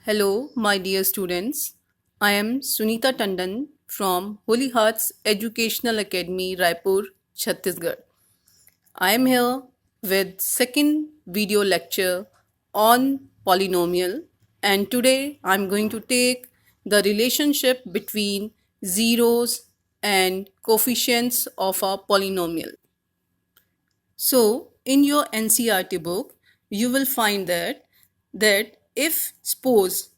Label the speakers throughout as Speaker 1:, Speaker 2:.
Speaker 1: Hello, my dear students. I am Sunita Tandon from Holy Hearts Educational Academy, Raipur, Chhattisgarh. I am here with second video lecture on polynomial, and today I am going to take the relationship between zeros and coefficients of a polynomial. So, in your NCERT book, you will find that if suppose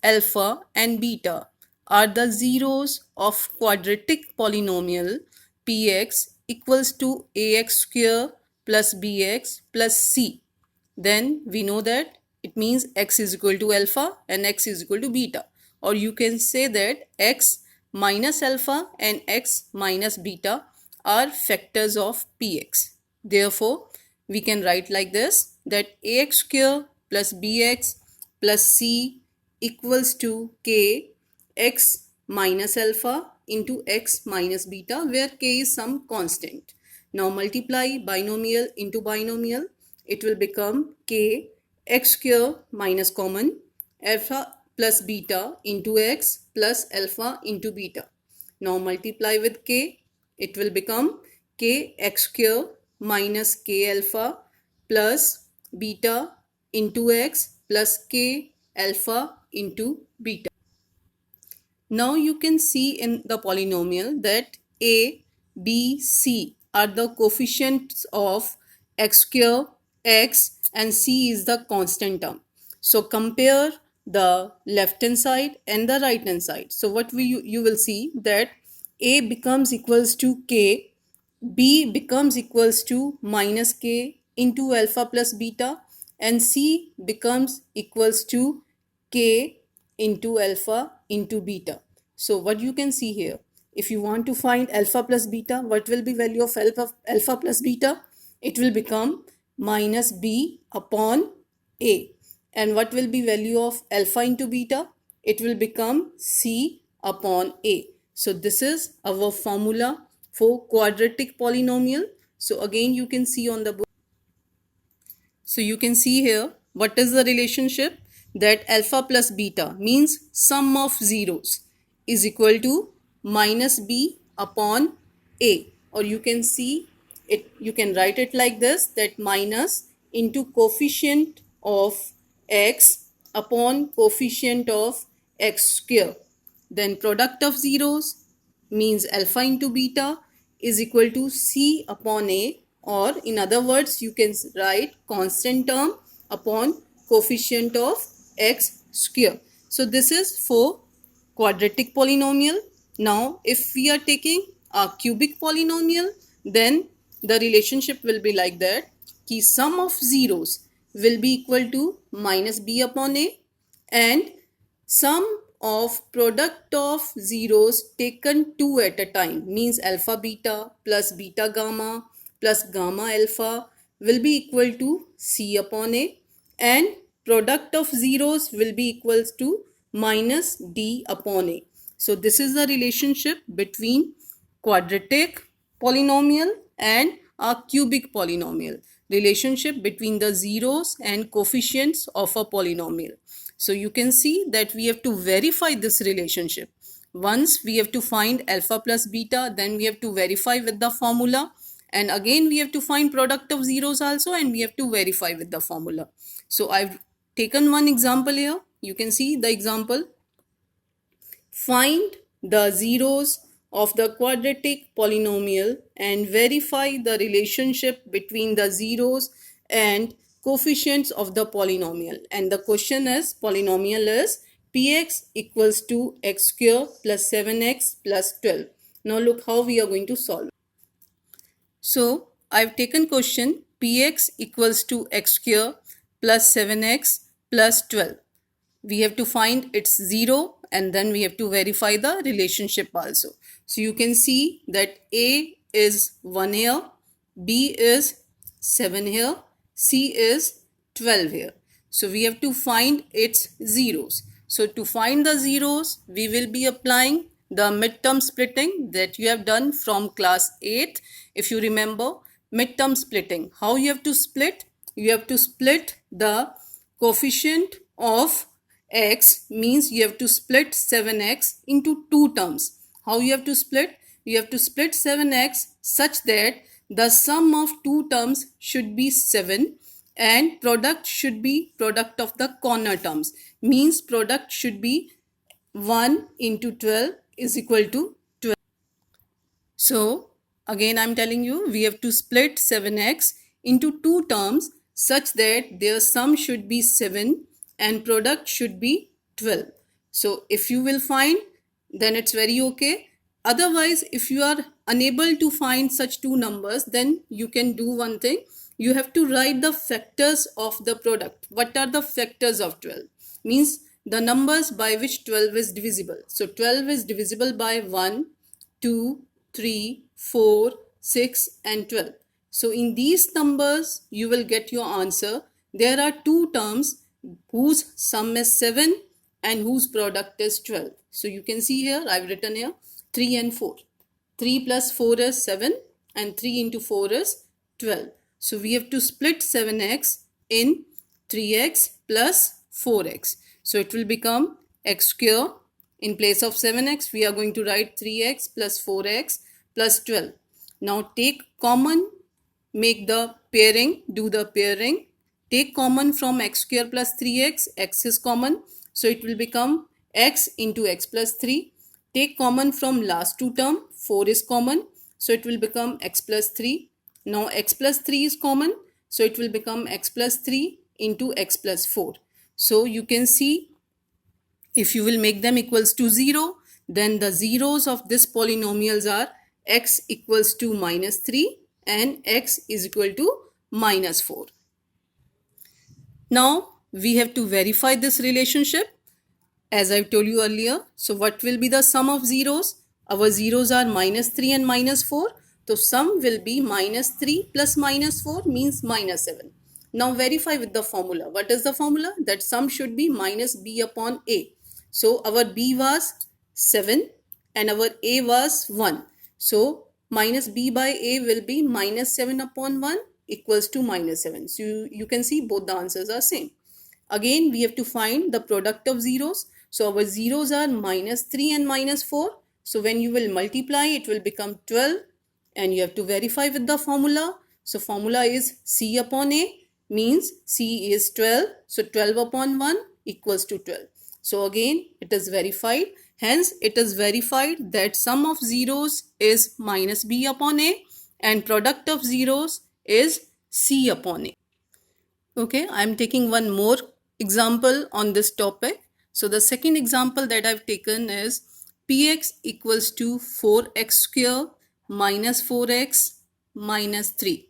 Speaker 1: alpha and beta are the zeros of quadratic polynomial px equals to ax square plus bx plus c, then we know that it means x is equal to alpha and x is equal to beta, or you can say that x minus alpha and x minus beta are factors of px. Therefore, we can write like this, that ax square plus bx plus c equals to k x minus alpha into x minus beta, where k is some constant. Now multiply binomial into binomial, it will become k x square minus common alpha plus beta into x plus alpha into beta. Now multiply with k, it will become k x square minus k alpha plus beta into x plus k alpha into beta. Now you can see in the polynomial that a, b, c are the coefficients of x square, x, and c is the constant term. So compare the left hand side and the right hand side. So what you will see that a becomes equals to k, b becomes equals to minus k into alpha plus beta, and c becomes equals to k into alpha into beta. So what you can see here, if you want to find alpha plus beta, what will be value of alpha plus beta? It will become minus b upon a. And what will be value of alpha into beta? It will become c upon a. So this is our formula for quadratic polynomial. So again you can see on the book. So you can see here what is the relationship, that alpha plus beta means sum of zeros is equal to minus b upon a, or you can see it, you can write it like this, that minus into coefficient of x upon coefficient of x square. Then product of zeros means alpha into beta is equal to c upon a, or in other words you can write constant term upon coefficient of x square. So this is for quadratic polynomial. Now if we are taking a cubic polynomial, then the relationship will be like that, ki sum of zeros will be equal to minus b upon a, and sum of product of zeros taken two at a time means alpha beta plus beta gamma plus gamma alpha will be equal to c upon a, and product of zeros will be equals to minus d upon a. So this is the relationship between quadratic polynomial and a cubic polynomial, relationship between the zeros and coefficients of a polynomial. So you can see that we have to verify this relationship. Once we have to find alpha plus beta, then we have to verify with the formula, and again we have to find product of zeros also, and we have to verify with the formula. So I've taken one example here. You can see the example. Find the zeros of the quadratic polynomial and verify the relationship between the zeros and coefficients of the polynomial. And the question is, polynomial is px equals to x square plus 7x plus 12. Now look how we are going to solve. So I've taken question px equals to x square plus 7x plus 12. We have to find its 0, and then we have to verify the relationship also. So you can see that a is 1 here, b is 7 here, c is 12 here. So we have to find its zeros. So to find the zeros, we will be applying the midterm splitting that you have done from class 8. If you remember midterm splitting, how you have to split? You have to split the coefficient of x means you have to split 7x into two terms. How you have to split? You have to split 7x such that the sum of two terms should be 7 and product should be product of the corner terms. Means product should be 1 into 12 is equal to 12. So again I'm telling you, we have to split 7x into two terms such that their sum should be 7 and product should be 12. So if you will find, then it's very okay. Otherwise, if you are unable to find such two numbers, then you can do one thing. You have to write the factors of the product. What are the factors of 12? Means the numbers by which 12 is divisible. So 12 is divisible by 1, 2, 3, 4, 6 and 12. So in these numbers you will get your answer. There are two terms whose sum is 7 and whose product is 12. So you can see here I've written here 3 and 4. 3 plus 4 is 7 and 3 into 4 is 12. So we have to split 7x in 3x plus 4x. So it will become x square. In place of 7x, we are going to write 3x plus 4x plus 12. Now take common, make the pairing, do the pairing. Take common from x square plus 3x, x is common. So it will become x into x plus 3. Take common from last two term, 4 is common. So it will become x plus 3. Now x plus 3 is common. So it will become x plus 3 into x plus 4. So you can see, if you will make them equals to 0, then the zeros of this polynomials are x equals to minus 3 and x is equal to minus 4. Now we have to verify this relationship as I told you earlier. So what will be the sum of zeros? Our zeros are minus 3 and minus 4. So sum will be minus 3 plus minus 4 means minus 7. Now verify with the formula. What is the formula? That sum should be minus b upon a. So our b was 7 and our a was 1. So minus b by a will be minus 7 upon 1 equals to minus 7. So you can see both the answers are same. Again we have to find the product of zeros. So our zeros are minus 3 and minus 4. So when you will multiply, it will become 12 and you have to verify with the formula. So formula is c upon a means c is 12. So 12 upon 1 equals to 12. So again it is verified. Hence it is verified that sum of zeros is minus b upon a and product of zeros is c upon a. Okay, I am taking one more example on this topic. So the second example that I've taken is px equals to 4x square minus 4x minus 3.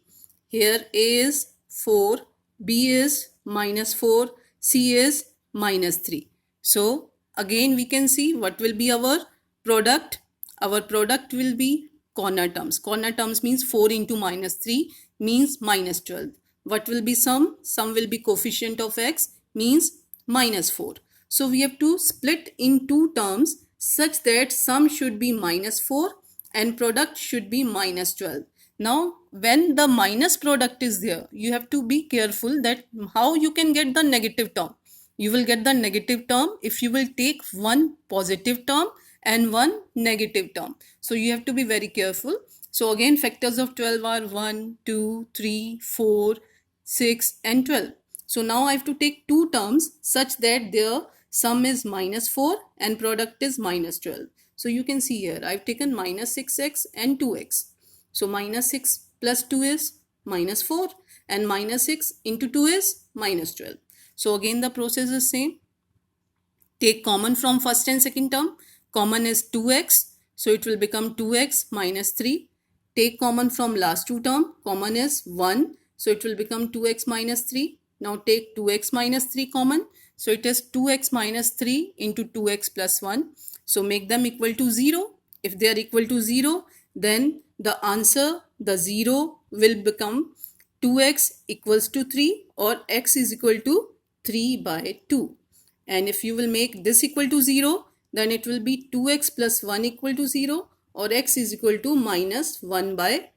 Speaker 1: Here a is 4, b is minus 4, c is minus 3. So again we can see what will be our product. Our product will be corner terms. Corner terms means 4 into minus 3 means minus 12. What will be sum? Sum will be coefficient of x means minus 4. So we have to split in two terms such that sum should be minus 4 and product should be minus 12. Now when the minus product is there, you have to be careful that how you can get the negative term. You will get the negative term if you will take one positive term and one negative term. So you have to be very careful. So again factors of 12 are 1, 2, 3, 4, 6 and 12. So now I have to take two terms such that their sum is minus 4 and product is minus 12. So you can see here I've taken minus 6x and 2x. So minus 6 plus 2 is minus 4 and minus 6 into 2 is minus 12. So again the process is same. Take common from first and second term. Common is 2x. So it will become 2x minus 3. Take common from last two term. Common is 1. So it will become 2x minus 3. Now take 2x minus 3 common. So it is 2x minus 3 into 2x plus 1. So make them equal to 0. If they are equal to 0, then the answer, the 0 will become 2x equals to 3 or x is equal to 3 by 2. And if you will make this equal to 0, then it will be 2x plus 1 equal to 0 or x is equal to minus 1 by.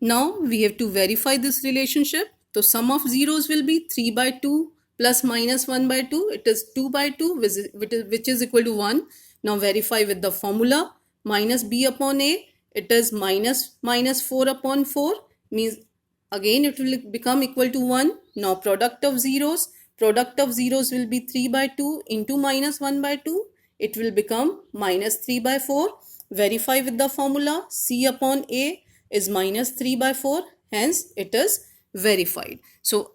Speaker 1: Now we have to verify this relationship. So sum of zeros will be 3 by 2 plus minus 1 by 2, it is 2 by 2, which is equal to 1. Now verify with the formula. Minus b upon a, it is minus 4 upon 4, means again it will become equal to 1. Now product of zeros will be 3 by 2 into minus 1 by 2. It will become minus 3 by 4. Verify with the formula. C upon A is minus 3 by 4. Hence it is verified. So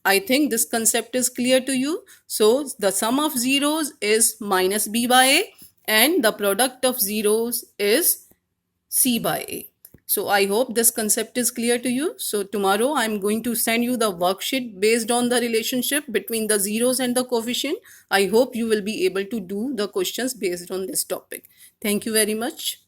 Speaker 1: I think this concept is clear to you. So the sum of zeros is minus b by a and the product of zeros is c by a. So I hope this concept is clear to you. So tomorrow I'm going to send you the worksheet based on the relationship between the zeros and the coefficient. I hope you will be able to do the questions based on this topic. Thank you very much.